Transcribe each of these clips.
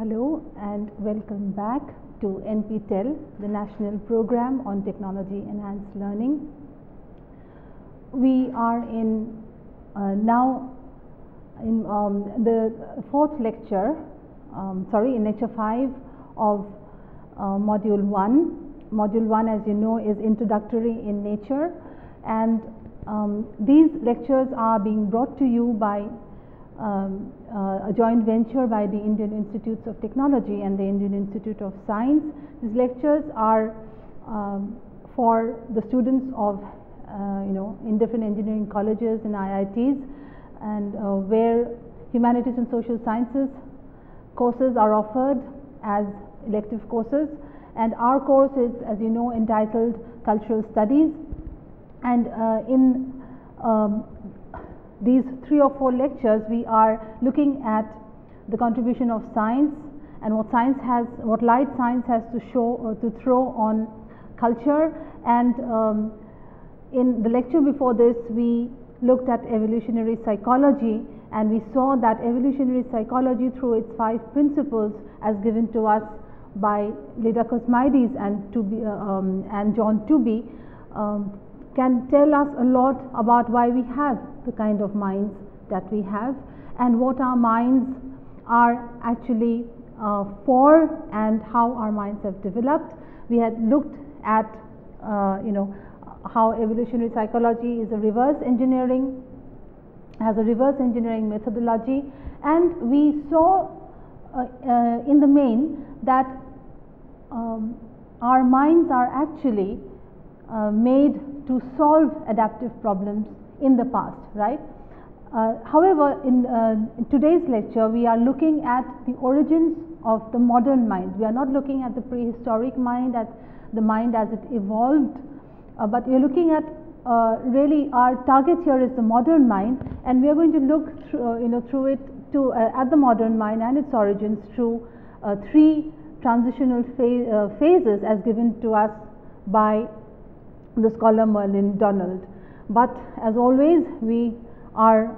Hello and welcome back to NPTEL, the National Program on Technology Enhanced Learning. We are now in the fourth lecture, in lecture 5 of Module 1. Module 1, as you know, is introductory in nature, and these lectures are being brought to you by a joint venture by the Indian Institutes of Technology and the Indian Institute of Science. These lectures are for the students of in different engineering colleges and IITs, and where humanities and social sciences courses are offered as elective courses, and our course is, as you know, entitled Cultural Studies. And in these 3 or 4 lectures, we are looking at the contribution of science and what light science has to show to throw on culture. And in the lecture before this, we looked at evolutionary psychology, and we saw that evolutionary psychology, through its 5 principles as given to us by Lec-05 and John Tooby, can tell us a lot about why we have the kind of minds that we have, and what our minds are actually for, and how our minds have developed. We had looked at how evolutionary psychology is has a reverse engineering methodology, and we saw in the main that our minds are actually made to solve adaptive problems in the past, right? However, in today's lecture, we are looking at the origins of the modern mind. We are not looking at the prehistoric mind, at the mind as it evolved, but we are looking at really our target here is the modern mind, and we are going to look through it to at the modern mind and its origins through 3 transitional phases as given to us by the scholar Merlin Donald. But as always, we are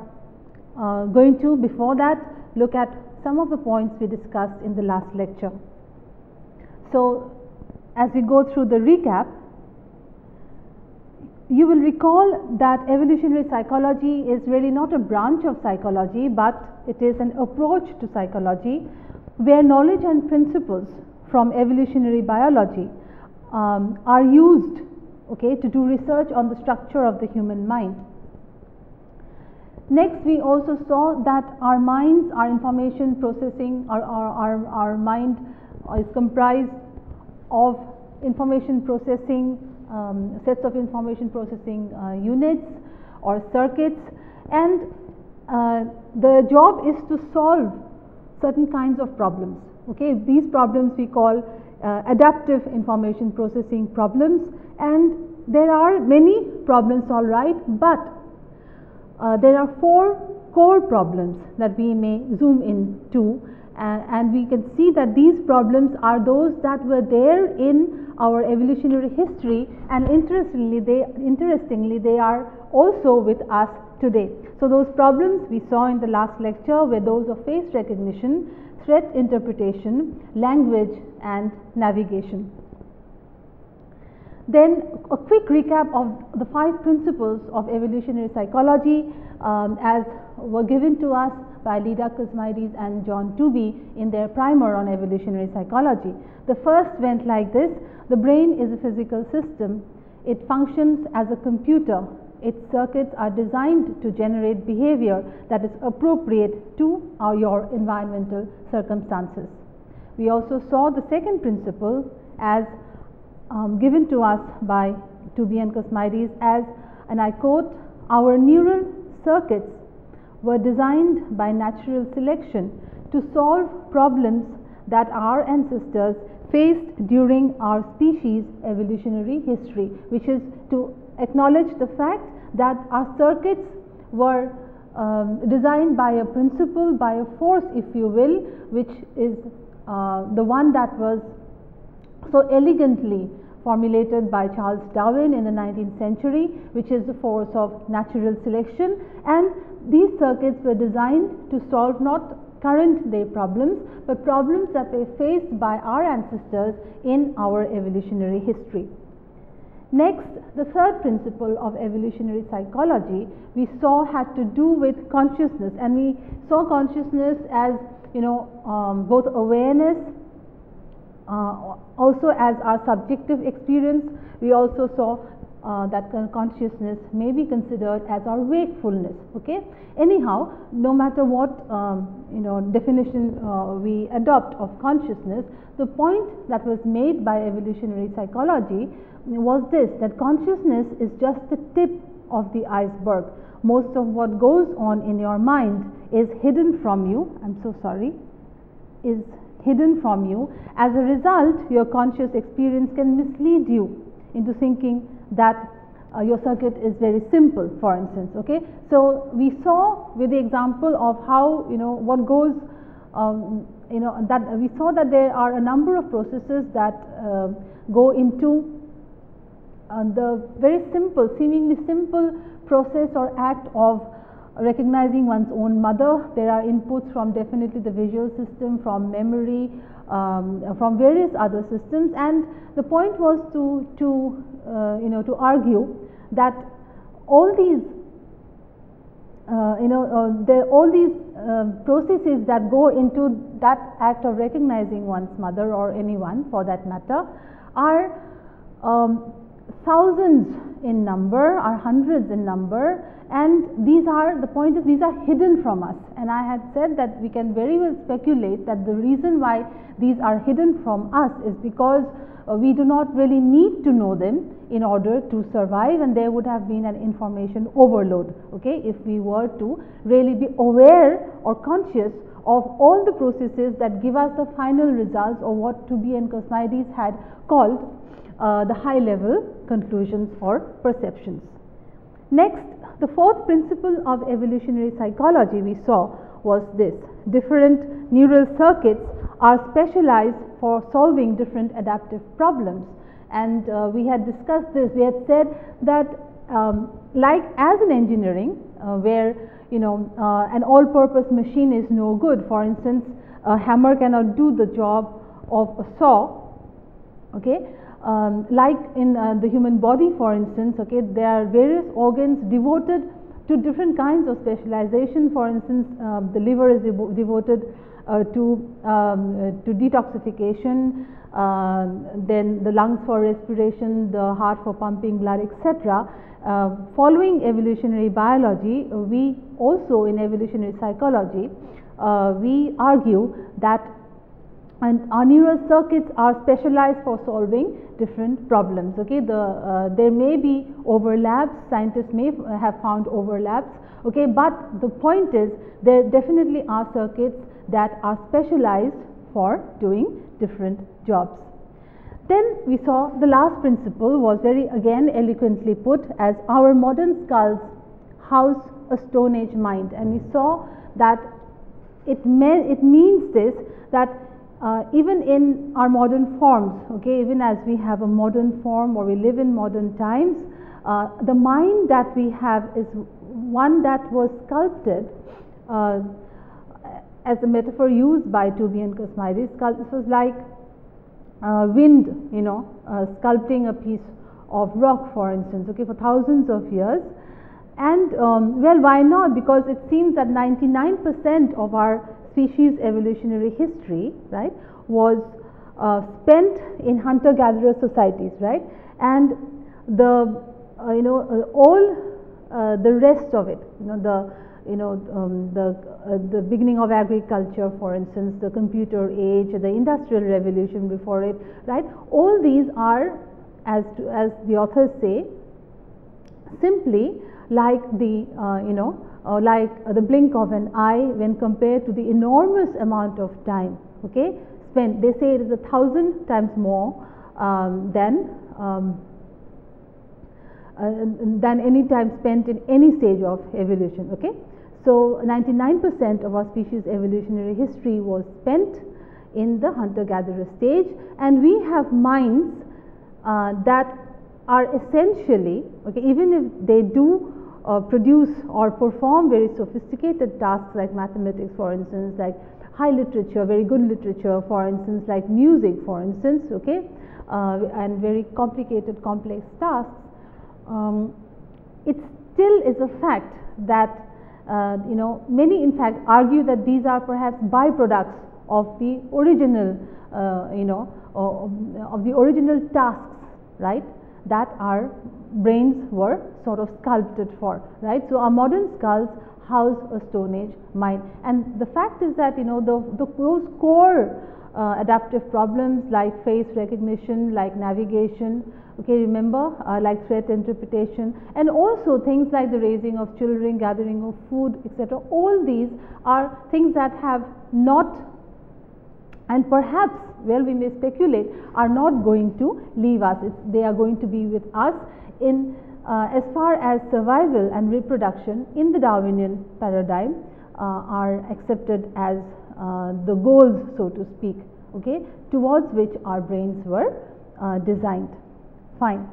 going to, before that, look at some of the points we discussed in the last lecture. So as we go through the recap, you will recall that evolutionary psychology is really not a branch of psychology, but it is an approach to psychology where knowledge and principles from evolutionary biology are used to do research on the structure of the human mind. Next, we also saw that our minds, our information processing, our mind is comprised of information processing sets of information processing units or circuits, and the job is to solve certain kinds of problems. These problems we call adaptive information processing problems, and there are many problems, all right, but there are 4 core problems that we may zoom in to, and we can see that these problems are those that were there in our evolutionary history, and interestingly they are also with us today. So those problems we saw in the last lecture were those of face recognition, threat interpretation, language, and navigation. Then a quick recap of the 5 principles of evolutionary psychology as were given to us by Lec-05 and John Tooby in their primer on evolutionary psychology. The first went like this: the brain is a physical system. It functions as a computer. Its circuits are designed to generate behavior that is appropriate to your environmental circumstances. We also saw the second principle as given to us by Tooby and Kosmaides as, and I quote, "Our neural circuits were designed by natural selection to solve problems that our ancestors faced during our species' evolutionary history," which is to acknowledge the fact that our circuits were designed by a principle, by a force, if you will, which is the one that was so elegantly formulated by Charles Darwin in the 19th century, which is the force of natural selection. And these circuits were designed to solve not current day problems, but problems that were faced by our ancestors in our evolutionary history. Next, the third principle of evolutionary psychology we saw had to do with consciousness, and we saw consciousness as both awareness, also as our subjective experience. We also saw that consciousness may be considered as our wakefulness. Okay. Anyhow, no matter what definition we adopt of consciousness, the point that was made by evolutionary psychology was this, that consciousness is just the tip of the iceberg. Most of what goes on in your mind is hidden from you. I'm so sorry. Is hidden from you. As a result, your conscious experience can mislead you into thinking that your circuit is very simple, for instance. Okay, so we saw with the example of how what goes that we saw that there are a number of processes that go into the very simple, seemingly simple process or act of recognizing one's own mother. There are inputs from definitely the visual system, from memory, from various other systems, and the point was to argue that all these all these processes that go into that act of recognizing one's mother, or anyone for that matter, are thousands in number, are hundreds in number, and these are, the point is, these are hidden from us. And I had said that we can very well speculate that the reason why these are hidden from us is because we do not really need to know them in order to survive, and there would have been an information overload, okay, if we were to really be aware or conscious of all the processes that give us the final results, or what Tooby and Cosmides had called the high level conclusions or perceptions. Next, the fourth principle of evolutionary psychology we saw was this: different neural circuits are specialized for solving different adaptive problems. And we had discussed this. We had said that like as in engineering, where an all-purpose machine is no good. For instance, a hammer cannot do the job of a saw. Okay, like in the human body, for instance, okay, there are various organs devoted to different kinds of specialization. For instance, the liver is devoted to detoxification, then the lungs for respiration, the heart for pumping blood, etc. Following evolutionary biology, we also in evolutionary psychology, we argue that our neural circuits are specialized for solving different problems. Okay, there may be overlaps, scientists may have found overlaps, okay, but the point is there definitely are circuits that are specialized for doing different jobs. Then we saw the last principle was very again eloquently put as our modern skulls house a Stone Age mind, and we saw that it means this, that even in our modern forms, okay, even as we have a modern form or we live in modern times, the mind that we have is one that was sculpted, as the metaphor used by Tooby and Cosmides. This was like wind, sculpting a piece of rock, for instance, okay, for thousands of years. And well, why not? Because it seems that 99% of our species evolutionary history, right, was spent in hunter-gatherer societies, right, and the all the rest of it, the beginning of agriculture, for instance, the computer age, the industrial revolution before it, right, all these are, as the authors say, simply like the like the blink of an eye when compared to the enormous amount of time, okay, spent. They say it is 1,000 times more than any time spent in any stage of evolution. Okay, so 99% of our species evolutionary history was spent in the hunter-gatherer stage, and we have minds that are essentially, okay, even if they do produce or perform very sophisticated tasks like mathematics, for instance, like high literature, very good literature, for instance, like music, for instance, okay, and very complicated, complex tasks, it still is a fact that many in fact argue that these are perhaps byproducts of the original, of the original tasks, right, that our brains were sort of sculpted for, right. So our modern skulls house a Stone Age mind, and the fact is that those core adaptive problems like face recognition, like navigation, okay, remember, like threat interpretation, and also things like the raising of children, gathering of food, etc. All these are things that have not, and perhaps, well, we may speculate, are not going to leave us. They are going to be with us in as far as survival and reproduction in the Darwinian paradigm are accepted as the goals, so to speak, okay, towards which our brains were designed. Fine.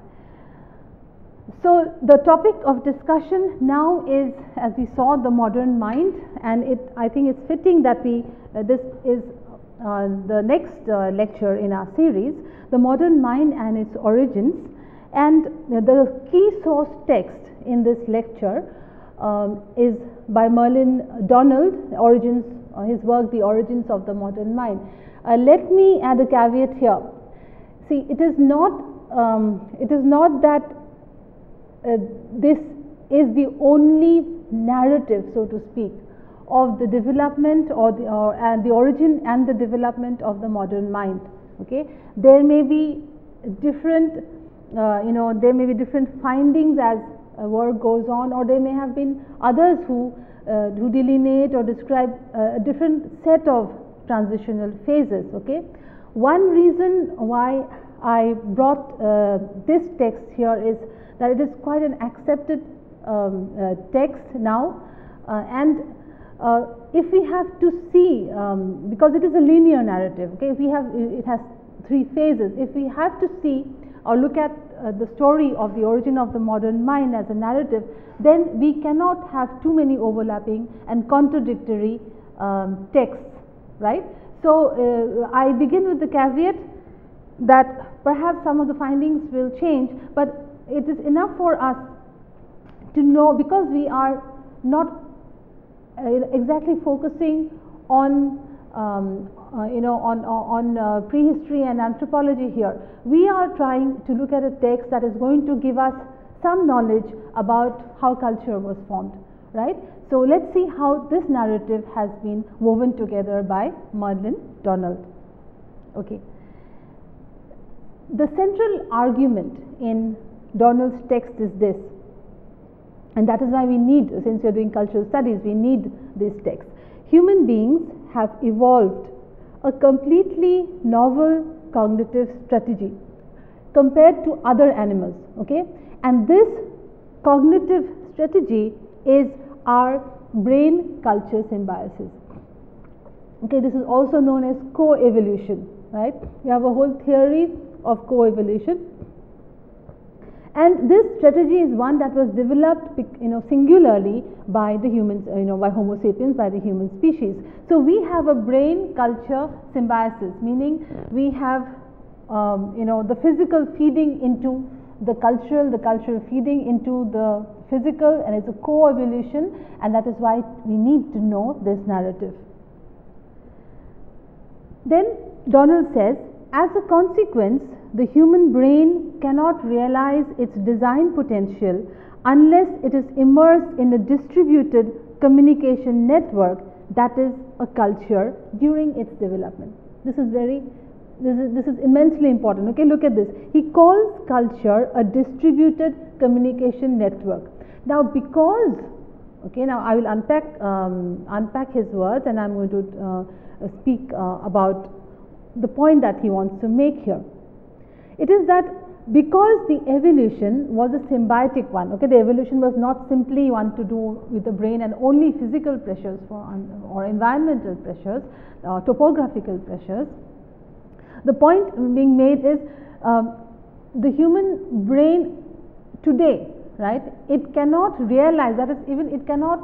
So the topic of discussion now is, as we saw, the modern mind, and I think it's fitting that this is the next lecture in our series, the modern mind and its origins. And the key source text in this lecture is by Merlin Donald, his work, The Origins of the Modern Mind. Let me add a caveat here. See, it is not that this is the only narrative, so to speak, of the development and the origin and the development of the modern mind. Okay, there may be different, there may be different findings as work goes on, or there may have been others who delineate or describe a different set of transitional phases. Okay, one reason why I brought this text here is that it is quite an accepted text now, and if we have to see, because it is a linear narrative, okay, it has three phases. If we have to see or look at the story of the origin of the modern mind as a narrative, then we cannot have too many overlapping and contradictory texts, right? So I begin with the caveat that perhaps some of the findings will change, but it is enough for us to know, because we are not exactly focusing on prehistory and anthropology here. We are trying to look at a text that is going to give us some knowledge about how culture was formed, right? So let's see how this narrative has been woven together by Merlin Donald. Okay. The central argument in Donald's text is this, and that is why we need, since we are doing cultural studies, we need this text. Human beings have evolved a completely novel cognitive strategy compared to other animals, okay? And this cognitive strategy is our brain culture symbiosis. Okay, this is also known as co-evolution, right? We have a whole theory of co-evolution, and this strategy is one that was developed, singularly by the humans, by Homo sapiens, by the human species. So we have a brain culture symbiosis, meaning we have the physical feeding into the cultural feeding into the physical, and it's a co-evolution, and that is why we need to know this narrative. Then Donald says, as a consequence, the human brain cannot realize its design potential unless it is immersed in a distributed communication network, that is a culture, during its development. This is immensely important. Okay, look at this. He calls culture a distributed communication network. Now, because, okay, now I will unpack his words, and I'm going to speak about the point that he wants to make here. It is that because the evolution was a symbiotic one, okay, the evolution was not simply one to do with the brain and only physical pressures or environmental pressures, topographical pressures. The point being made is the human brain today, right, it cannot realize, that is, even it cannot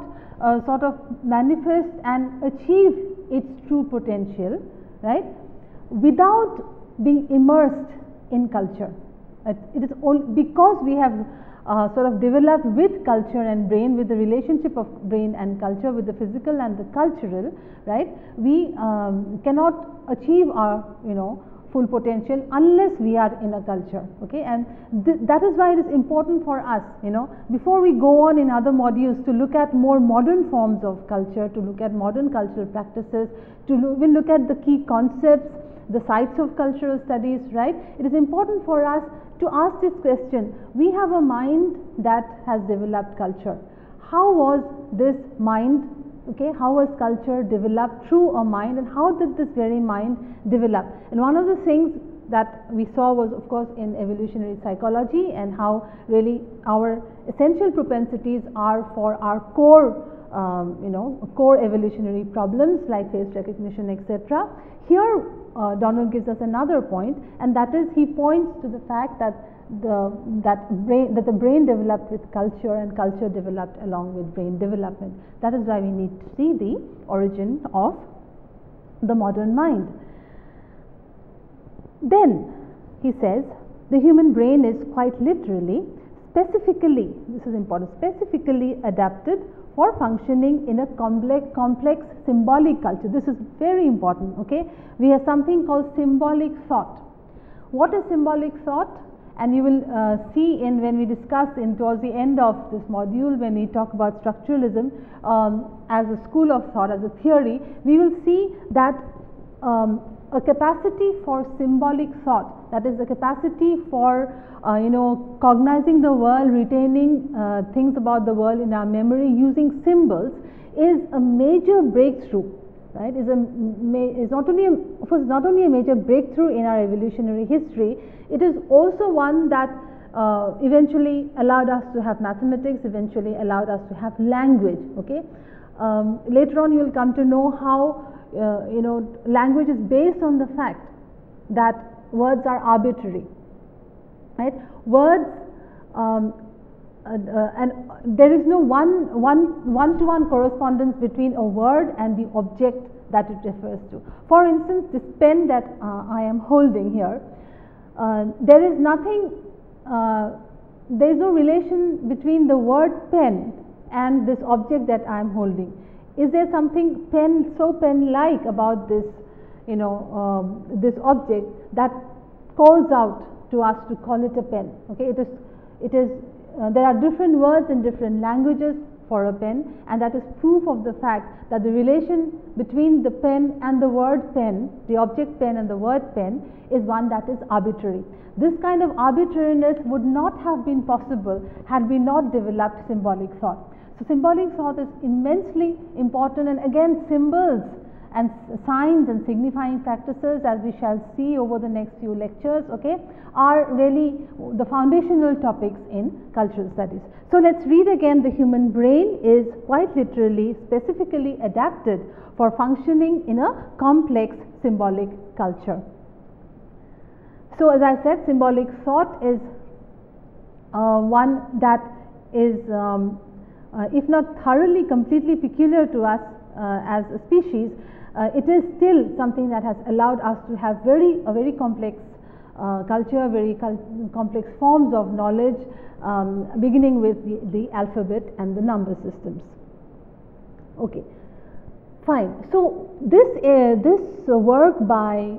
sort of manifest and achieve its true potential, right, without being immersed in culture. It is all because we have sort of developed with culture and brain, with the relationship of brain and culture, with the physical and the cultural, right, we cannot achieve our, you know, full potential unless we are in a culture, okay. And that is why it is important for us, you know, before we go on in other modules, to look at more modern forms of culture, to look at modern cultural practices, to look at the key concepts, the sites of cultural studies, right. It is important for us to ask this question: we have a mind that has developed culture. How was this mind, okay, how was culture developed through a mind, and how did this very mind develop? And one of the things that we saw was, of course, in evolutionary psychology, and how really our essential propensities are for our core, you know, core evolutionary problems like face recognition, etc. Here Donald gives us another point, and that is, he points to the fact that the brain developed with culture, and culture developed along with brain development. That is why we need to see the origin of the modern mind. Then he says the human brain is quite literally, specifically, this is important, specifically adapted for functioning in a complex symbolic culture. This is very important, okay. We have something called symbolic thought. What is symbolic thought? And you will see in, when we discuss in towards the end of this module, when we talk about structuralism as a school of thought, as a theory, we will see that a capacity for symbolic thought, that is the capacity for you know, cognizing the world, retaining things about the world in our memory using symbols, is a major breakthrough, right? Is not only of course not only a major breakthrough in our evolutionary history, it is also one that eventually allowed us to have mathematics, eventually allowed us to have language, okay. Later on you will come to know how you know, language is based on the fact that words are arbitrary, right? Words and there is no one-to-one correspondence between a word and the object that it refers to. For instance, this pen that I am holding here, there is nothing, there is no relation between the word pen and this object that I am holding. Is there something pen-like about this, you know, this object that calls out to us to call it a pen? Okay, it is. There are different words in different languages for a pen, and that is proof of the fact that the relation between the pen and the word pen, the object pen and the word pen, is one that is arbitrary. This kind of arbitrariness would not have been possible had we not developed symbolic thought. So symbolic thought is immensely important, and again symbols and signs and signifying practices, as we shall see over the next few lectures, okay, are really the foundational topics in cultural studies. So let's read again. The human brain is quite literally, specifically adapted for functioning in a complex symbolic culture. So as I said, symbolic thought is one that is if not thoroughly, completely peculiar to us as a species, it is still something that has allowed us to have a very complex culture, very complex forms of knowledge, beginning with the alphabet and the number systems. Okay, fine. So this work by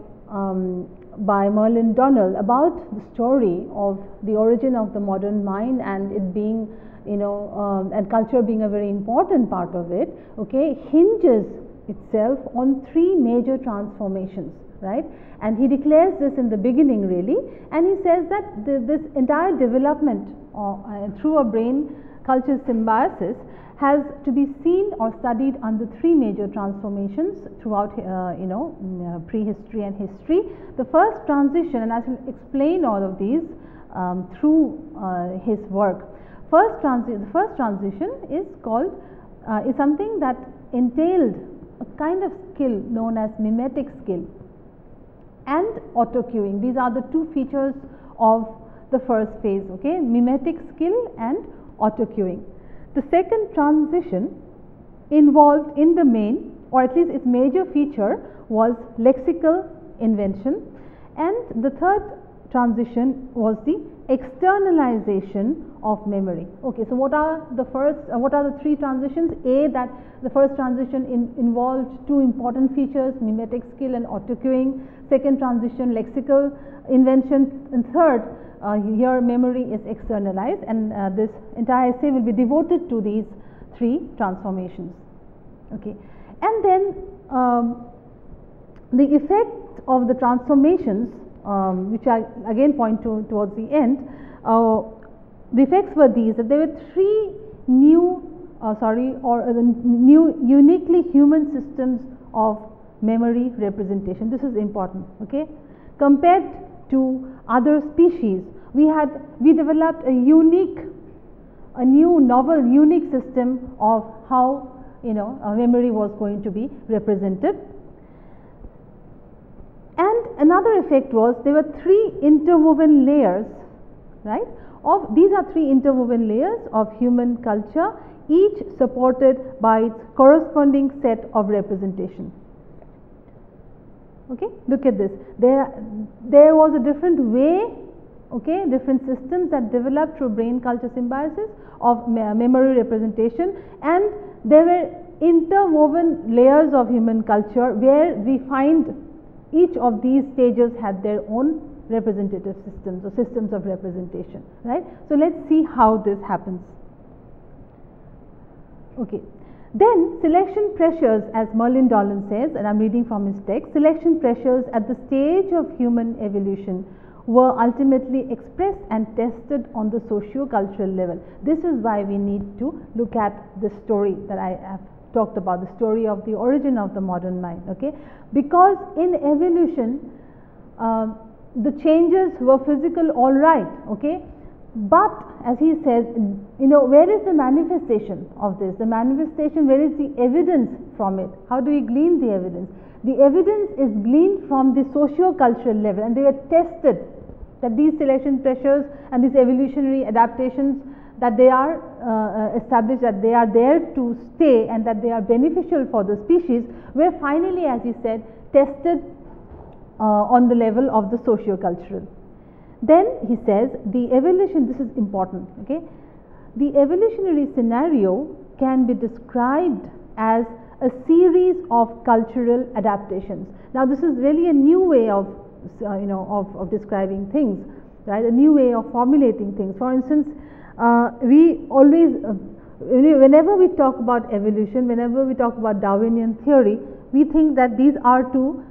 Merlin Donald about the story of the origin of the modern mind and it being, you know, and culture being a very important part of it, okay, hinges itself on three major transformations, right? And he declares this in the beginning really, and he says that this entire development through a brain culture symbiosis has to be seen or studied under three major transformations throughout you know, prehistory and history. The first transition, and I will explain all of these through his work. The first transition is called is something that entailed a kind of skill known as mimetic skill and autocueing. These are the two features of the first phase, okay, mimetic skill and autocueing. The second transition involved in the main, or at least its major feature, was lexical invention, and the third transition was the externalization of memory. Okay, so what are the three transitions? That the first transition involved two important features, mimetic skill and autocueing. Second transition, lexical invention, and third, here memory is externalized, and this entire essay will be devoted to these three transformations. Okay, and then the effect of the transformations, which I again point to towards the end, the effects were these: that there were three new uniquely human systems of memory representation. This is important. Okay, compared to other species, we developed a new novel unique system of how memory was going to be represented. And another effect was there were three interwoven layers, right? These are three interwoven layers of human culture, each supported by its corresponding set of representation. Okay, look at this. There was a different way, okay, different systems that developed through brain culture symbiosis of memory representation, and there were interwoven layers of human culture where we find each of these stages had their own representative systems or systems of representation, right? So let's see how this happens. Okay, then selection pressures, as Merlin-Dollin says, and I'm reading from his text, selection pressures at the stage of human evolution were ultimately expressed and tested on the socio-cultural level. This is why we need to look at the story that I have talked about, the story of the origin of the modern mind. Okay, because in evolution the changes were physical, all right, okay, but as he says, where is the manifestation of this? The manifestation, where is the evidence from it? How do we glean the evidence? The evidence is gleaned from the socio-cultural level, and they were tested that these selection pressures and these evolutionary adaptations, that they are established, that they are there to stay, and that they are beneficial for the species, were finally, as he said, tested on the level of the socio-cultural. Then he says the evolution, this is important, okay, the evolutionary scenario can be described as a series of cultural adaptations. Now this is really a new way of of describing things, right, a new way of formulating things. For instance, we always whenever we talk about evolution, whenever we talk about Darwinian theory, we think that these are to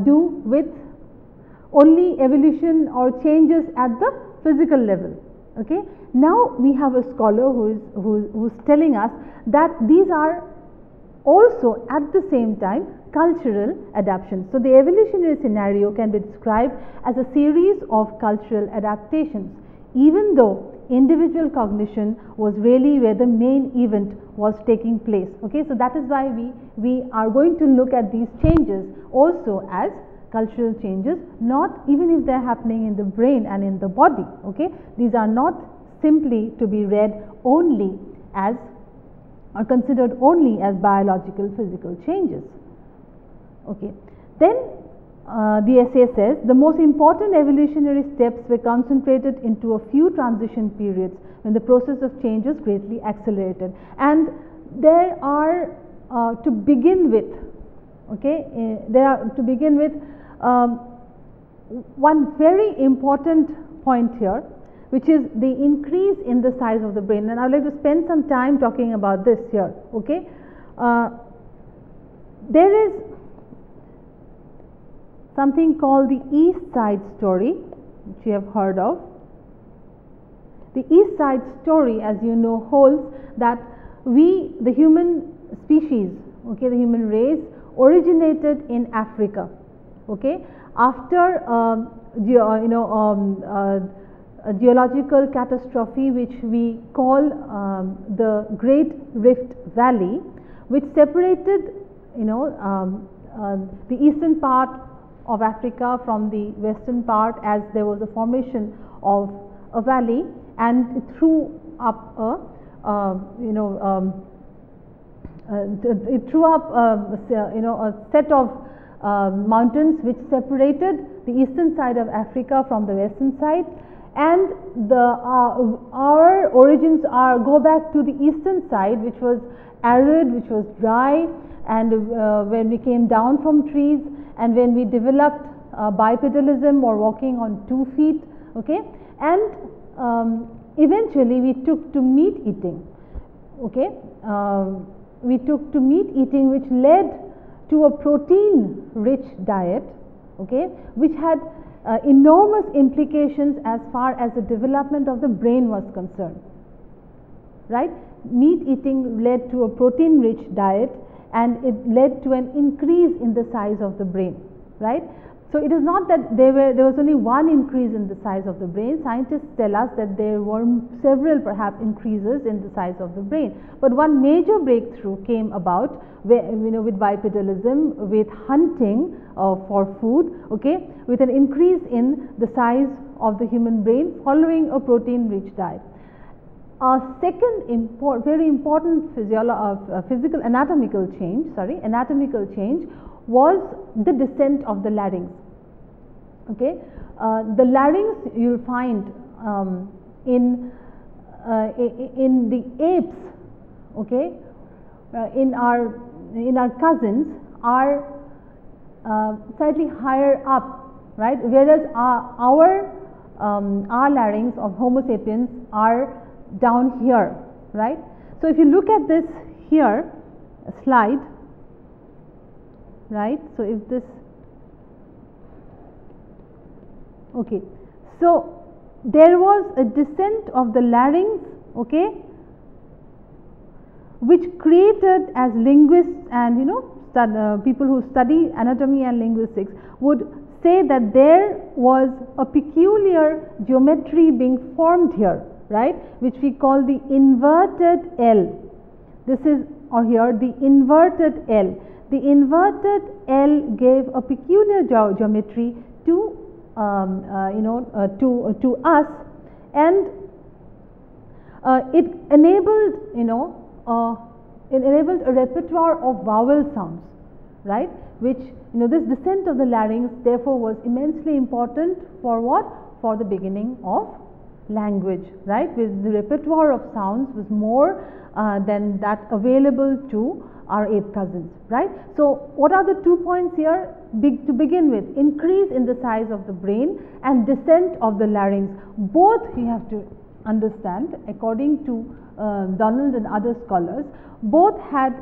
do with only evolution or changes at the physical level. Okay, now we have a scholar who's telling us that these are also at the same time cultural adaptations. So the evolutionary scenario can be described as a series of cultural adaptations, even though individual cognition was really where the main event was taking place. Okay, so that is why we are going to look at these changes also as cultural changes, not even if they are happening in the brain and in the body. Okay, these are not simply to be read only as or considered only as biological physical changes. Okay, then the essay says the most important evolutionary steps were concentrated into a few transition periods when the process of change was greatly accelerated, and there are to begin with, okay, one very important point here, which is the increase in the size of the brain, and I would like to spend some time talking about this here. Okay, there is something called the East Side story, which you have heard of. The East Side story, as you know, holds that the human species, okay, the human race originated in Africa. Okay, after a geological catastrophe which we call the Great Rift Valley, which separated the eastern part of Africa from the western part, as there was a formation of a valley, and through up a it threw up a set of mountains which separated the eastern side of Africa from the western side, and our origins go back to the eastern side, which was arid, which was dry, and when we came down from trees and when we developed bipedalism or walking on 2 feet, okay, and eventually we took to meat eating, okay. We took to meat eating, which led to a protein rich diet, okay, which had enormous implications as far as the development of the brain was concerned, right. Meat eating led to a protein rich diet, and it led to an increase in the size of the brain, right. So it is not that there was only one increase in the size of the brain. Scientists tell us that there were several perhaps increases in the size of the brain, but one major breakthrough came about with bipedalism, with hunting for food, okay, with an increase in the size of the human brain following a protein rich diet. A second very important physical anatomical change was the descent of the larynx, okay. The larynx you will find in the apes, okay, in our cousins are slightly higher up, right, whereas our larynx of Homo sapiens are down here, right. So if you look at this here slide, right, so if this, okay, so there was a descent of the larynx, okay, which created, as linguists and people who study anatomy and linguistics would say, that there was a peculiar geometry being formed here, right, which we call the inverted L. This is, or here, the inverted L. The inverted L gave a peculiar geometry to to us, and it enabled a repertoire of vowel sounds, right, which this descent of the larynx therefore was immensely important for what? For the beginning of language, right, with the repertoire of sounds was more than that available to our ape cousins, right. So what are the 2 points here? To begin with, increase in the size of the brain and descent of the larynx. Both you have to understand, according to Donald and other scholars, both had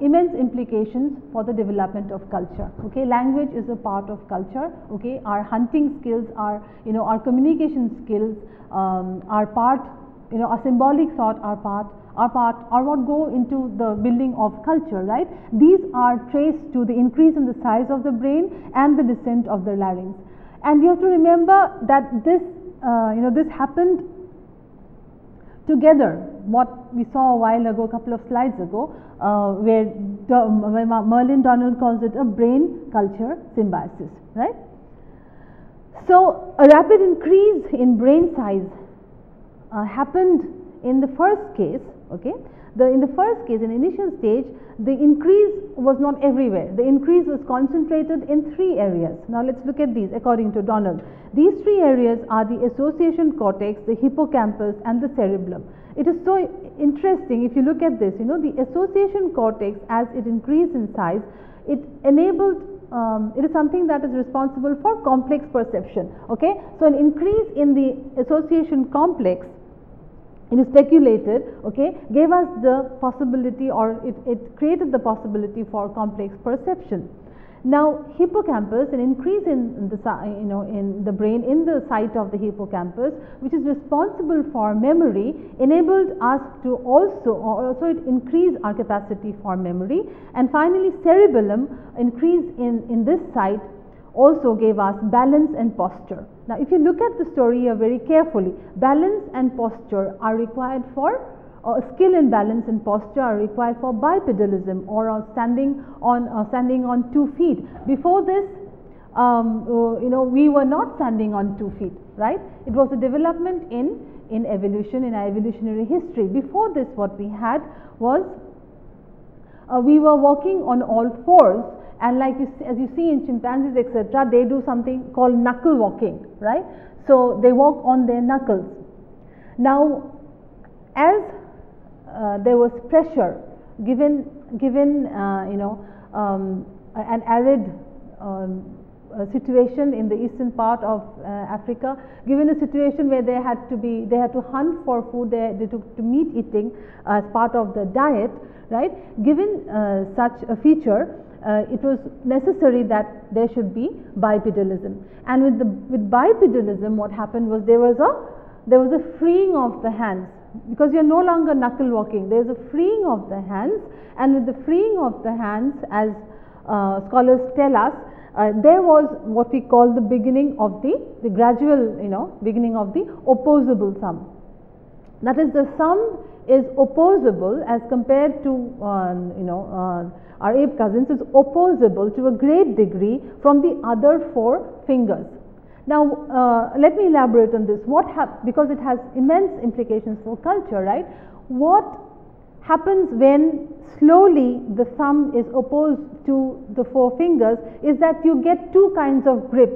immense implications for the development of culture, okay. Language is a part of culture, okay. Our hunting skills, our communication skills are part, our symbolic thought are what go into the building of culture, right. These are traced to the increase in the size of the brain and the descent of the larynx. And you have to remember that this this happened together, what we saw a while ago, a couple of slides ago, where Merlin Donald calls it a brain culture symbiosis, right. So a rapid increase in brain size happened in the first case, okay. In the first case, in initial stage, the increase was not everywhere. The increase was concentrated in 3 areas. Now let's look at these according to Donald. These 3 areas are the association cortex, the hippocampus, and the cerebellum. It is so interesting if you look at this, the association cortex, as it increased in size, it enabled it is something that is responsible for complex perception, okay. So an increase in the association complex, it is speculated, okay, gave us the possibility, or it created the possibility for complex perception. Now hippocampus, an increase in the in the brain, in the site of the hippocampus, which is responsible for memory, enabled us to also it increased our capacity for memory. And finally cerebellum, increase in this site, also gave us balance and posture. Now if you look at the story here very carefully, balance and posture are required for skill in balance and posture are required for bipedalism, or standing on 2 feet. Before this, we were not standing on 2 feet, right. It was a development in in evolution, in our evolutionary history. Before this, what we had was we were walking on all fours, and like as you see in chimpanzees, etc., they do something called knuckle walking, right? So they walk on their knuckles. Now, as there was pressure given an arid situation in the eastern part of Africa, given a situation where they had to hunt for food, they took to meat eating as part of the diet, right? Given such a feature, it was necessary that there should be bipedalism. And with bipedalism, what happened was there was a freeing of the hands, because you are no longer knuckle walking. There is a freeing of the hands, and with the freeing of the hands, as scholars tell us, there was what we call the beginning of the gradual, beginning of the opposable thumb. That is, the thumb is opposable as compared to our ape cousins, is opposable to a great degree from the other four fingers. Now, let me elaborate on this. Because it has immense implications for culture, right? What happens when slowly the thumb is opposed to the four fingers is that you get two kinds of grip,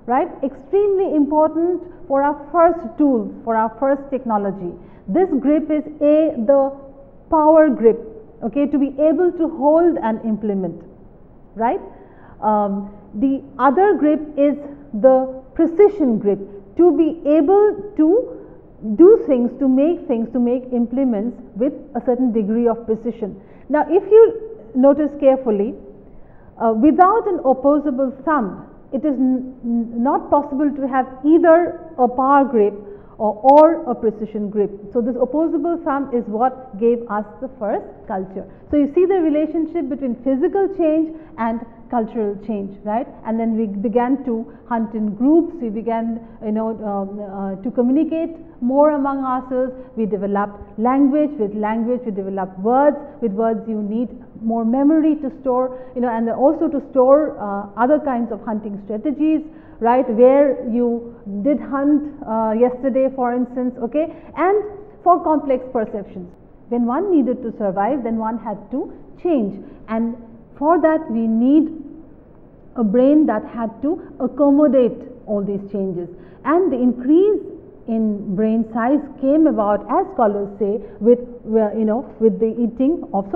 right? Extremely important for our first tools, for our first technology. This grip is the power grip, okay, to be able to hold an implement, right? The other grip is the precision grip, to be able to do things, to make implements with a certain degree of precision. Now, if you notice carefully, without an opposable thumb, it is not possible to have either a power grip or a precision grip. So this opposable thumb is what gave us the first culture. So you see the relationship between physical change and cultural change, right? And then we began to hunt in groups. We began, to communicate more among ourselves. We developed language. With language, we developed words. With words, you need more memory to store, and also to store other kinds of hunting strategies, right? Where you did hunt yesterday, for instance, okay, and for complex perceptions. When one needed to survive, then one had to change, and for that we need a brain that had to accommodate all these changes. And the increase in brain size came about, as scholars say, with the eating of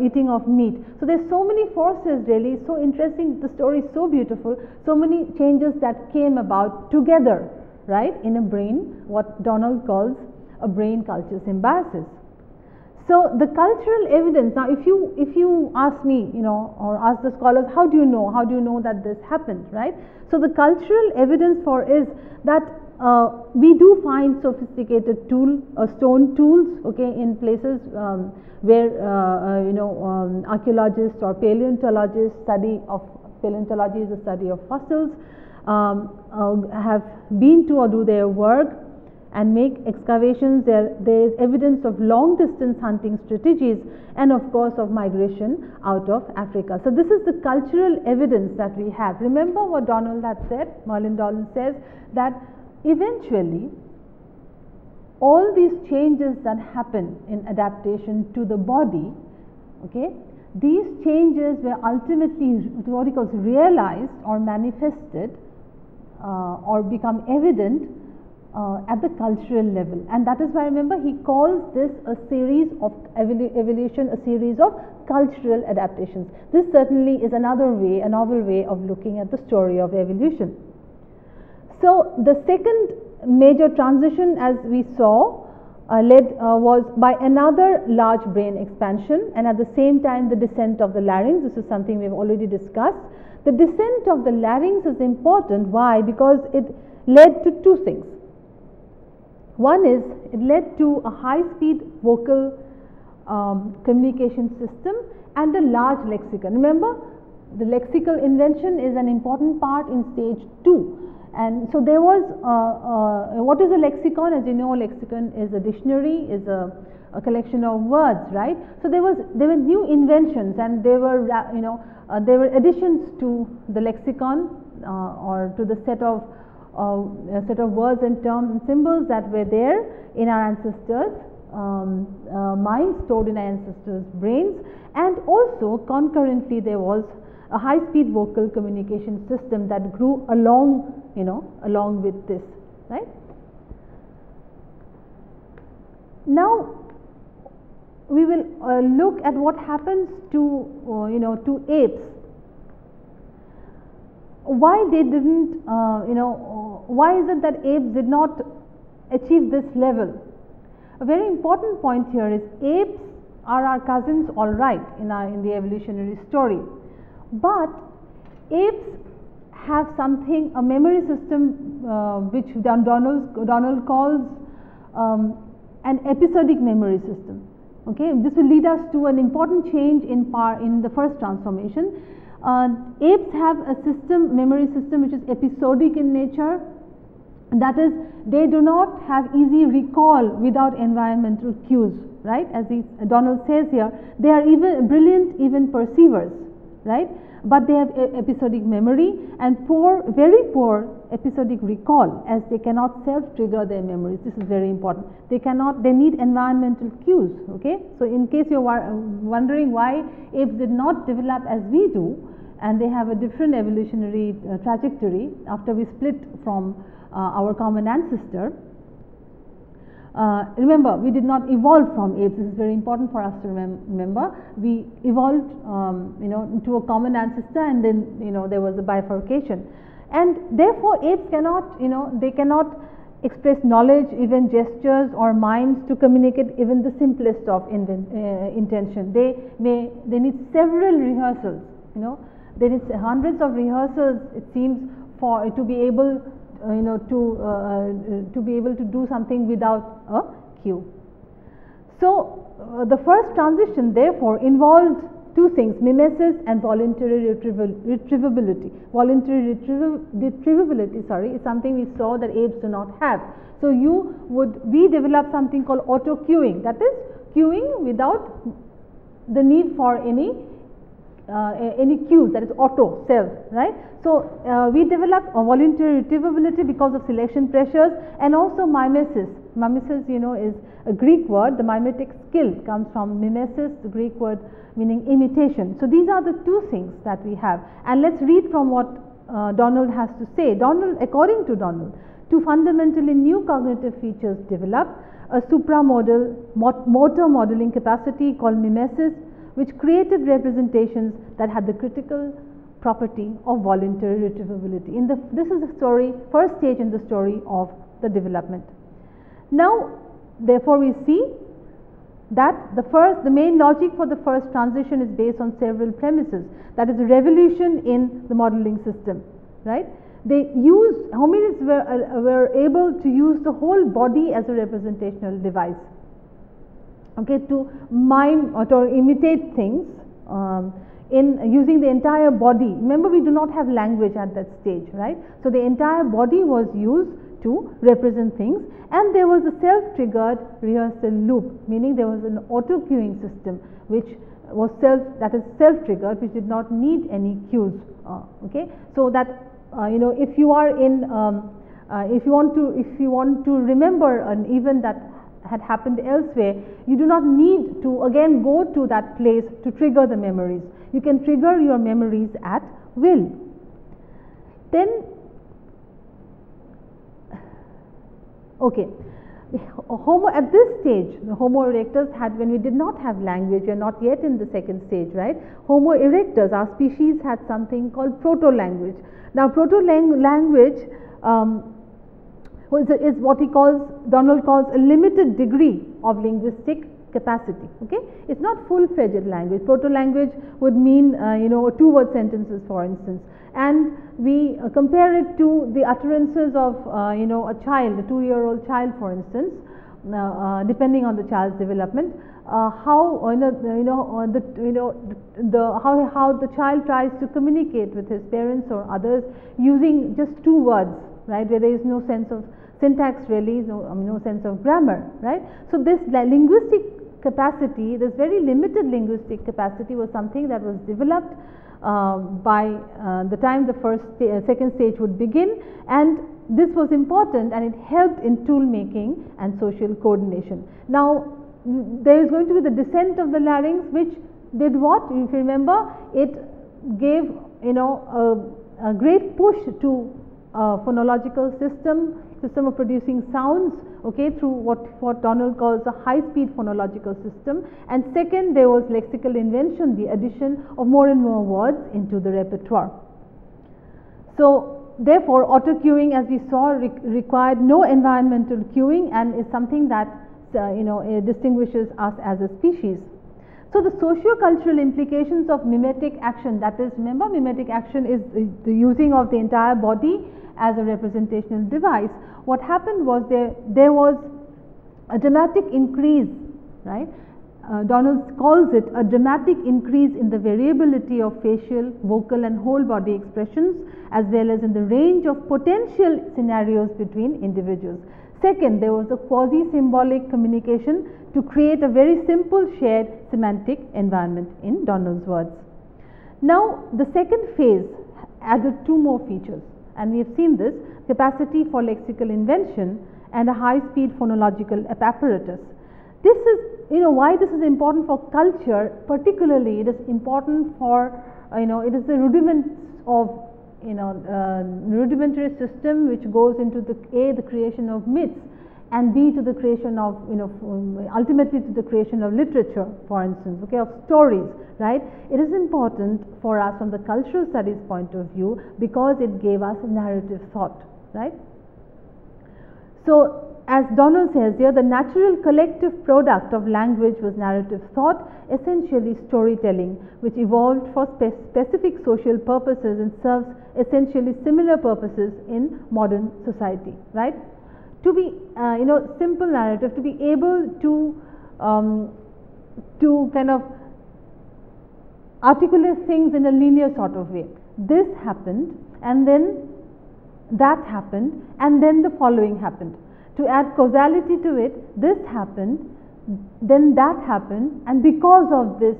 eating of meat. So there's so many forces, really, so interesting. The story is so beautiful. So many changes that came about together, right, in a brain, what Donald calls a brain culture symbiosis. So the cultural evidence. Now, if you ask me, or ask the scholars, how do you know that this happened, right? So the cultural evidence for is that we do find sophisticated stone tools, okay, in places where archaeologists or paleontologists paleontology is the study of fossils, have been to or do their work and make excavations. There is evidence of long distance hunting strategies, and of course of migration out of Africa. So this is the cultural evidence that we have. Remember what Donald had said, Merlin Donald says that eventually all these changes that happen in adaptation to the body, okay, these changes were ultimately what he calls realized or manifested or become evident at the cultural level. And that is why, remember, he calls this a series of evolution, a series of cultural adaptations. This certainly is another way, a novel way of looking at the story of evolution. So the second major transition, as we saw, was by another large brain expansion, and at the same time the descent of the larynx. This is something we have already discussed. The descent of the larynx is important. Why? Because it led to two things. One is, it led to a high-speed vocal communication system and a large lexicon. Remember, the lexical invention is an important part in stage 2. And so there was, what is a lexicon? As you know, a lexicon is a dictionary, is a collection of words, right? So there were new inventions, and there were additions to the lexicon or to the set of a set of words and terms and symbols that were there in our ancestors' minds, stored in our ancestors' brains, and also concurrently there was a high-speed vocal communication system that grew along, along with this, right? Now we will look at what happens to to apes. Why they didn't, why is it that apes did not achieve this level? A very important point here is apes are our cousins, all right, in the evolutionary story, but apes have something, a memory system which Donald calls an episodic memory system. Okay, this will lead us to an important change in the first transformation. Apes have a memory system which is episodic in nature. That is, they do not have easy recall without environmental cues, right? As Donald says here, they are even brilliant perceivers, right? But they have episodic memory and very poor episodic recall, as they cannot self-trigger their memories. This is very important. They need environmental cues, okay? So in case you are wondering why apes did not develop as we do, and they have a different evolutionary trajectory after we split from our common ancestor. Remember, we did not evolve from apes. This is very important for us to remember. We evolved, into a common ancestor, and then there was a bifurcation, and therefore apes cannot, they cannot express knowledge, even gestures or mimes to communicate even the simplest of intention. They need several rehearsals. There is hundreds of rehearsals, it seems, to be able to be able to do something without a cue. So the first transition therefore involved two things: mimesis and voluntary retrievability. Voluntary retrievability, is something we saw that apes do not have. So we developed something called autocueing, that is cueing without the need for any cues, that is auto, self, right? So we developed a voluntary retrievability because of selection pressures, and also mimesis. Mimesis, is a Greek word. The mimetic skill comes from mimesis, the Greek word meaning imitation. So these are the two things that we have, and let's read from what Donald has to say. According to Donald, two fundamentally new cognitive features developed: a supramotor modeling capacity called mimesis, which created representations that had the critical property of voluntary retrievability. This is the first stage in the story of the development. Now, therefore, we see that the main logic for the first transition is based on several premises. That is a revolution in the modeling system, right? Hominids were able to use the whole body as a representational device, okay, to mime or to imitate things in using the entire body. Remember, we do not have language at that stage, right? So the entire body was used to represent things, and there was a self-triggered rehearsal loop, meaning there was an auto-cueing system which was self-triggered, which did not need any cues. Okay, so that if you are in if you want to remember an event that had happened elsewhere, you do not need to again go to that place to trigger the memories. You can trigger your memories at will. Then, okay, at this stage, the Homo erectus when we did not have language, we are not yet in the second stage, right? Homo erectus, our species, had something called proto-language. Now, proto-language is what Donald calls a limited degree of linguistic capacity. Okay, it's not full-fledged language. Proto-language would mean two-word sentences, for instance, and we compare it to the utterances of a child, a 2-year-old child, for instance, depending on the child's development. How the child tries to communicate with his parents or others using just 2 words, right, where there is no sense of syntax, really, no sense of grammar, right? So this linguistic capacity, this very limited linguistic capacity, was something that was developed by the time the second stage would begin, and this was important and it helped in tool making and social coordination. Now, there is going to be the descent of the larynx, which did what? If you remember, it gave a great push to phonological system of producing sounds, okay, through what Donald calls a high-speed phonological system. And second, there was lexical invention, the addition of more and more words into the repertoire. So therefore, autocueing, as we saw, required no environmental cueing and is something that distinguishes us as a species. So the sociocultural implications of mimetic action, that is, remember, mimetic action is the using of the entire body as a representational device. What happened was there was a dramatic increase, right? Donald calls it a dramatic increase in the variability of facial, vocal and whole body expressions, as well as in the range of potential scenarios between individuals. Second, there was a quasi-symbolic communication to create a very simple shared semantic environment in Donald's words. Now, the second phase added two more features, and we have seen this: capacity for lexical invention and a high-speed phonological apparatus. This is, why this is important for culture. Particularly, it is important for, it is the rudiments of rudimentary system which goes into the creation of myths, and B, to the creation of, ultimately to the creation of literature, for instance, okay, of stories, right? It is important for us from the cultural studies point of view because it gave us narrative thought, right? So, as Donald says here, the natural collective product of language was narrative thought, essentially storytelling, which evolved for specific social purposes and serves essentially similar purposes in modern society, right? To be, simple narrative, to be able to kind of articulate things in a linear sort of way. This happened, and then that happened, and then the following happened. To add causality to it, this happened, then that happened, and because of that,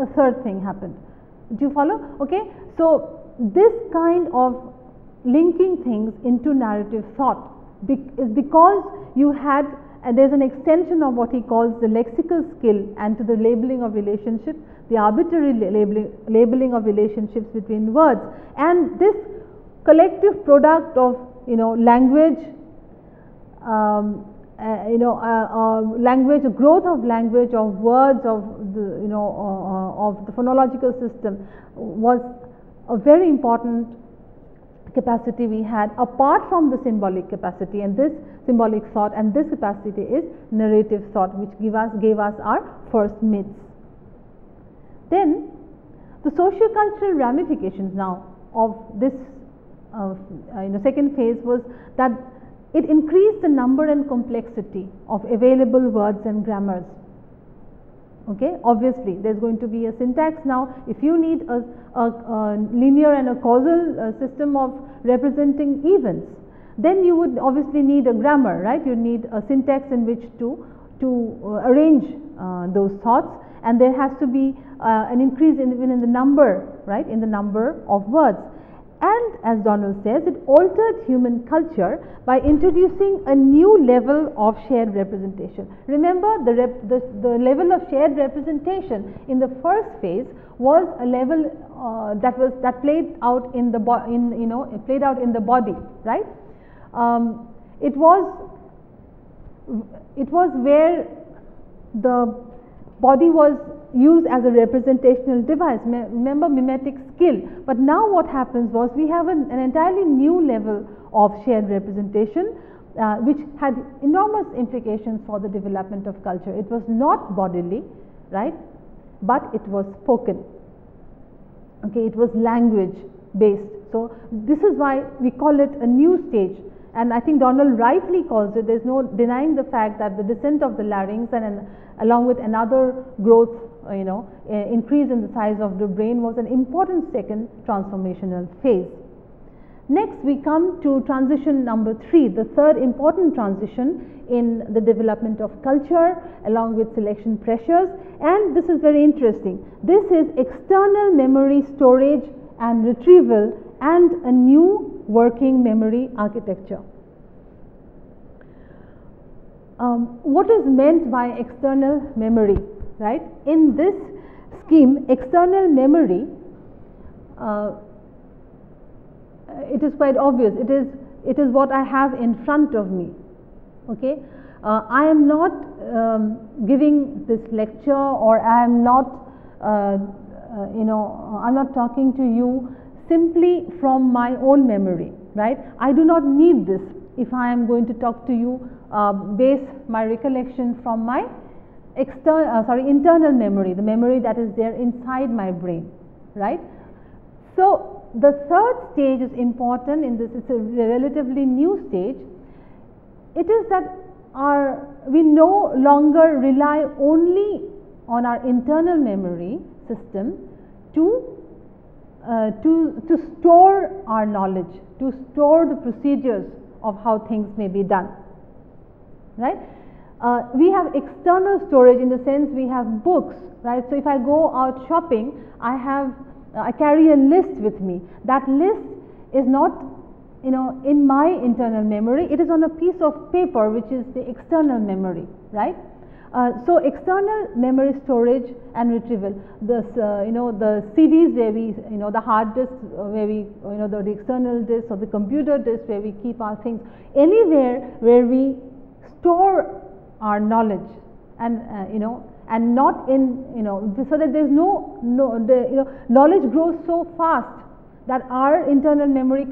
a third thing happened. Do you follow? Okay. So this kind of linking things into narrative thought is because you had, there's an extension of what he calls the lexical skill and to the labeling of relationships, the arbitrary labeling of relationships between words, and this collective product of language, language, growth of language, of words, of the of the phonological system was a very important capacity we had apart from the symbolic capacity, and this symbolic thought and this capacity is narrative thought, which gave us our first myths. Then the sociocultural ramifications now of this second phase was that it increased the number and complexity of available words and grammars. Okay, obviously there's going to be a syntax now. If you need a linear and a causal system of representing events, then you would obviously need a grammar, right? You need a syntax in which to arrange those thoughts, and there has to be an increase even in the number, right? In the number of words. And as Donald says, it altered human culture by introducing a new level of shared representation. Remember, the level of shared representation in the first phase was a level that played out in the body, right? It was where the body was used as a representational device. Remember mimetic skill. But now what happens was we have an entirely new level of shared representation which had enormous implications for the development of culture. It was not bodily, right, but it was spoken. Okay, it was language based. So this is why we call it a new stage, and I think Donald rightly calls it. There's no denying the fact that the descent of the larynx and along with another growth, increase in the size of the brain was an important second transformational phase. Next we come to transition number 3, the third important transition in the development of culture along with selection pressures, and this is very interesting. This is external memory storage and retrieval and a new working memory architecture. What is meant by external memory, right? In this scheme, external memory, it is quite obvious. It is what I have in front of me. Okay, I am not giving this lecture, or I am not, I'm not talking to you simply from my own memory, right? I do not need this if I am going to talk to you. Base my recollection from my internal memory, the memory that is there inside my brain, right? So the third stage is important in this. It's a relatively new stage. It is that we no longer rely only on our internal memory system to store our knowledge, to store the procedures of how things may be done, right? We have external storage in the sense we have books, right? So if I go out shopping, I carry a list with me. That list is not, in my internal memory. It is on a piece of paper, which is the external memory, right? So external memory storage and retrieval, the CDs where we, the hard disk where we, the external disk, or the computer disk where we keep our things, anywhere where we store our knowledge, and and not in, so that there's knowledge grows so fast that our internal memory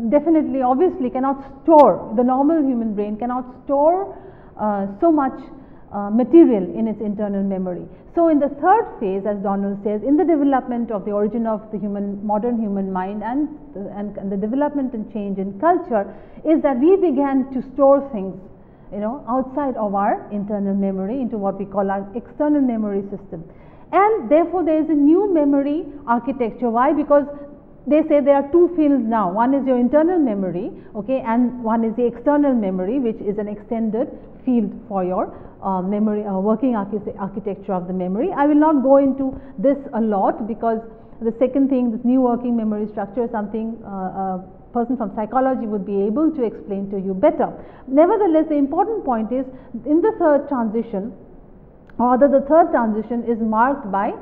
definitely, obviously cannot store, the normal human brain cannot store so much material in its internal memory. So in the third phase, as Donald says, in the development of the origin of the modern human mind and the development and change in culture, is that we began to store things, outside of our internal memory into what we call our external memory system. And therefore there is a new memory architecture. Why? Because they say there are two fields now. One is your internal memory, okay, and one is the external memory, which is an extended field for your memory, working architecture of the memory. I will not go into this a lot, because the second thing, this new working memory structure, is something a person from psychology would be able to explain to you better. Nevertheless, the important point is, in the third transition, or the third transition is marked by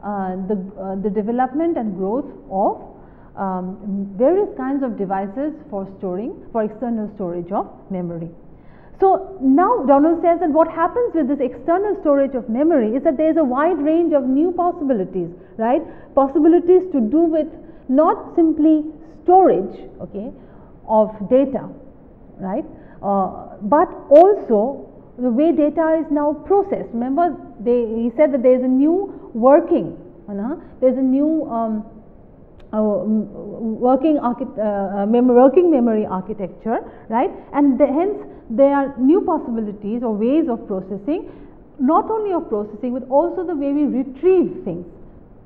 the development and growth of various kinds of devices for external storage of memory. So now Donald says that what happens with this external storage of memory is that there is a wide range of new possibilities, right? Possibilities to do with not simply storage, okay, of data, right, but also the way data is now processed. Remember, he said that there is a new working, there is a new working memory architecture, right? And hence there are new possibilities or ways of processing, not only of processing but also the way we retrieve things.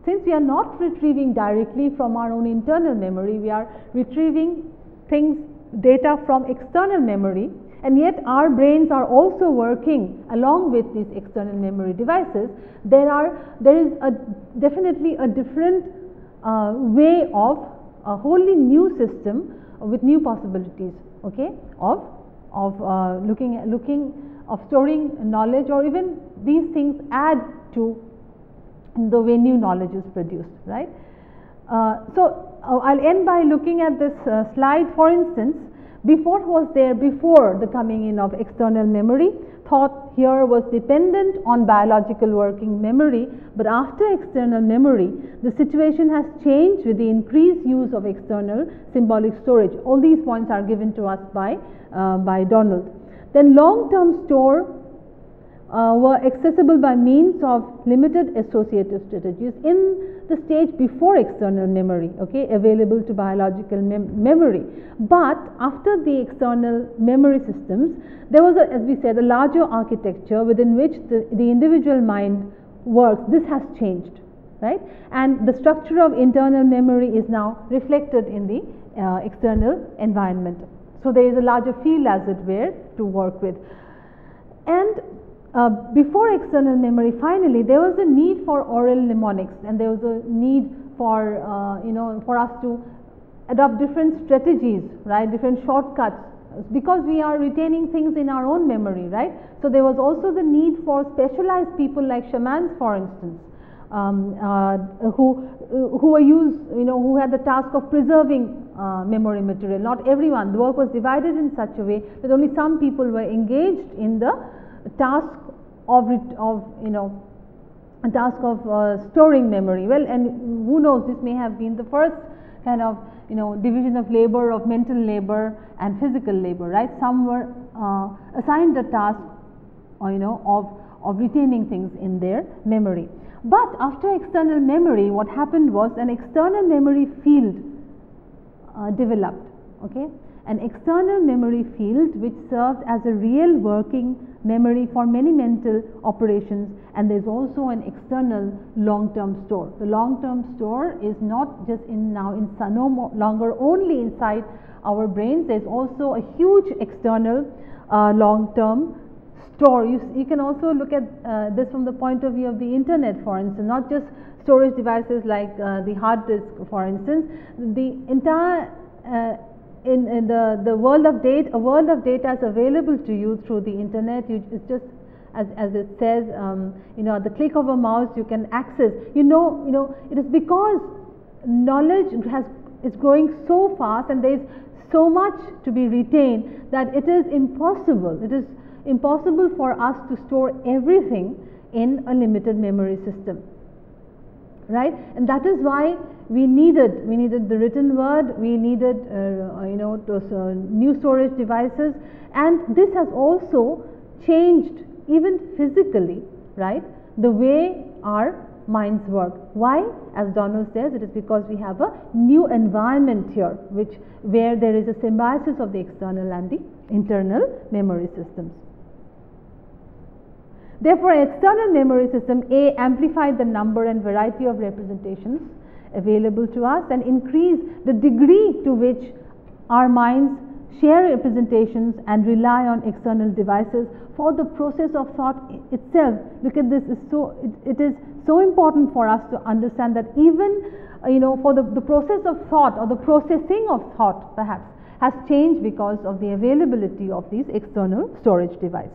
Since we are not retrieving directly from our own internal memory, we are retrieving data from external memory, and yet our brains are also working along with these external memory devices. There is definitely a different way of a wholly new system with new possibilities, okay, of storing knowledge, or even these things add to the way new knowledge is produced, right? So I'll end by looking at this slide. For instance, what was there before the coming in of external memory? Thought here was dependent on biological working memory, but after external memory, the situation has changed with the increased use of external symbolic storage. All these points are given to us by Donald. Then long-term store were accessible by means of limited associative strategies in the stage before external memory, okay, available to biological memory. But after the external memory systems, there was, as we said, a larger architecture within which the individual mind works. This has changed, right? And the structure of internal memory is now reflected in the external environment. So there is a larger field, as it were, to work with. And before external memory, finally, there was a need for oral mnemonics, and there was a need for for us to adopt different strategies, right, different shortcuts, because we are retaining things in our own memory, right. So there was also the need for specialized people like shamans, for instance, who were used, who had the task of preserving memory material. Not everyone. The work was divided in such a way that only some people were engaged in the task of storing memory. Well, and who knows, this may have been the first kind of division of labor, of mental labor and physical labor, right. Some were assigned the task of retaining things in their memory. But after external memory, what happened was an external memory field developed, okay, an external memory field which served as a real working memory for many mental operations. And there is also an external long-term store. The long-term store is not just no longer only inside our brains. There is also a huge external long-term store. You can also look at this from the point of view of the internet, for instance, not just storage devices like the hard disk, for instance. The entire in the world of data, a world of data is available to you through the internet. It's just as it says, at the click of a mouse you can access. It is because knowledge is growing so fast, and there is so much to be retained, that it is impossible. It is impossible for us to store everything in a limited memory system, right? And that is why we needed the written word, we needed those new storage devices, and this has also changed even physically, right, the way our minds work. Why? As Donald says, it is because we have a new environment here, where there is a symbiosis of the external and the internal memory systems. Therefore, an external memory system amplified the number and variety of representations available to us, and increased the degree to which our minds share representations and rely on external devices for the process of thought itself. Look at this. It is so important for us to understand that even for the process of thought, or the processing of thought perhaps, has changed because of the availability of these external storage devices.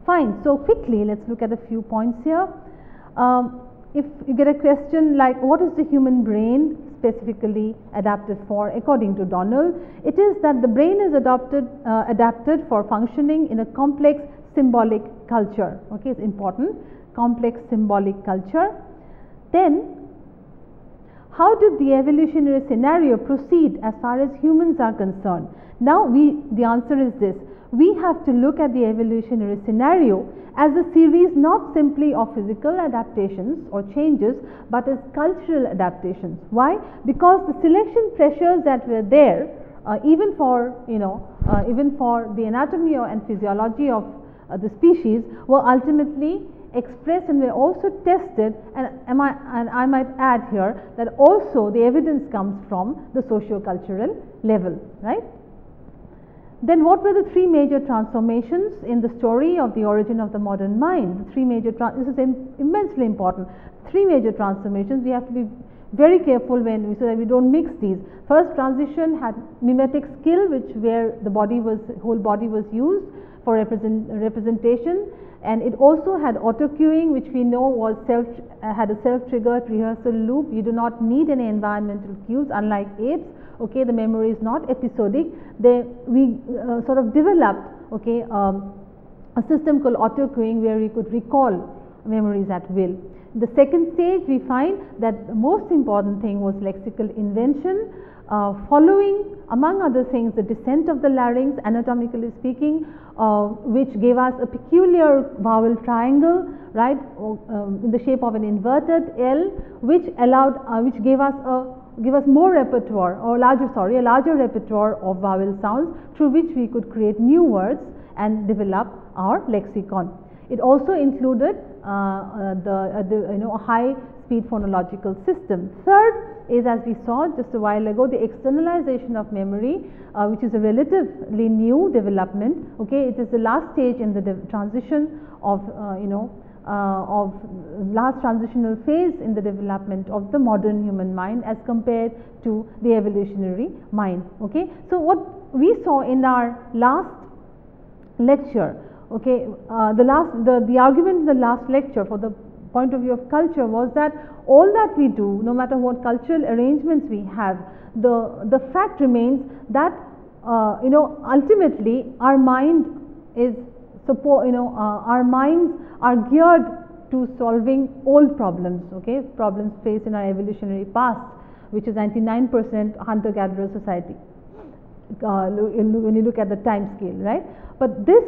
Fine. So quickly, let's look at a few points here. If you get a question like, what is the human brain specifically adapted for? According to Donald, it is that the brain is adapted for functioning in a complex symbolic culture. Okay, it's important. Complex symbolic culture. Then, how did the evolutionary scenario proceed as far as humans are concerned? Now, the answer is this. We have to look at the evolutionary scenario as a series not simply of physical adaptations or changes, but as cultural adaptations. Why? Because the selection pressures that were there, even for the anatomy and physiology of the species, were ultimately expressed and were also tested. And I might add here that also the evidence comes from the sociocultural level, right? Then what were the three major transformations in the story of the origin of the modern mind? The three major this is immensely important. Three major transformations. We have to be very careful so that we don't mix these. First transition had mimetic skill, where the whole body was used for representation, and it also had autocueing, which we know was had a self-triggered rehearsal loop. You do not need any environmental cues, unlike apes. Okay, the memory is not episodic. We sort of developed, okay, a system called autocueing, where we could recall memories at will. The second stage, we find that the most important thing was lexical invention, following, among other things, the descent of the larynx, anatomically speaking, which gave us a peculiar vowel triangle, right, in the shape of an inverted L, which gave us more repertoire, or a larger repertoire of vowel sounds, through which we could create new words and develop our lexicon. It also included a high speed phonological system. Third is, as we saw just a while ago, the externalization of memory, which is a relatively new development. Okay, it is the last stage in the transition of last transitional phase in the development of the modern human mind as compared to the evolutionary mind. Okay, so what we saw in our last lecture, okay, the argument in the last lecture for the point of view of culture was that all that we do, no matter what cultural arrangements we have, the fact remains that ultimately our mind is our minds are geared to solving old problems, okay, problems faced in our evolutionary past, which is 99% hunter-gatherer society, when you look at the time scale, right? But this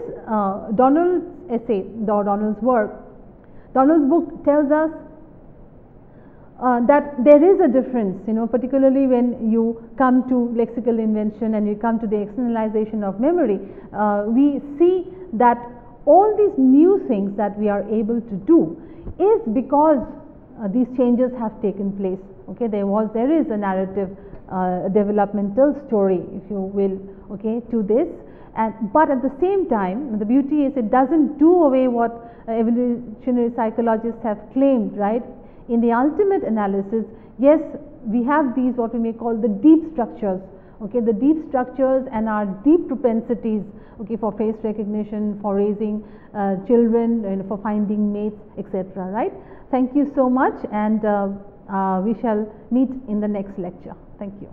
Donald's essay, Donald's work, Donald's book tells us that there is a difference, particularly when you come to lexical invention and you come to the externalization of memory. We see that all these new things that we are able to do is because these changes have taken place. Okay, there is a narrative developmental story, if you will, okay, to this. But at the same time, the beauty is it doesn't do away what evolutionary psychologists have claimed, right? In the ultimate analysis, yes, we have these what we may call the deep structures, okay, the deep structures and our deep propensities, okay, for face recognition, for raising children, and for finding mates, etc. Right? Thank you so much, and we shall meet in the next lecture. Thank you.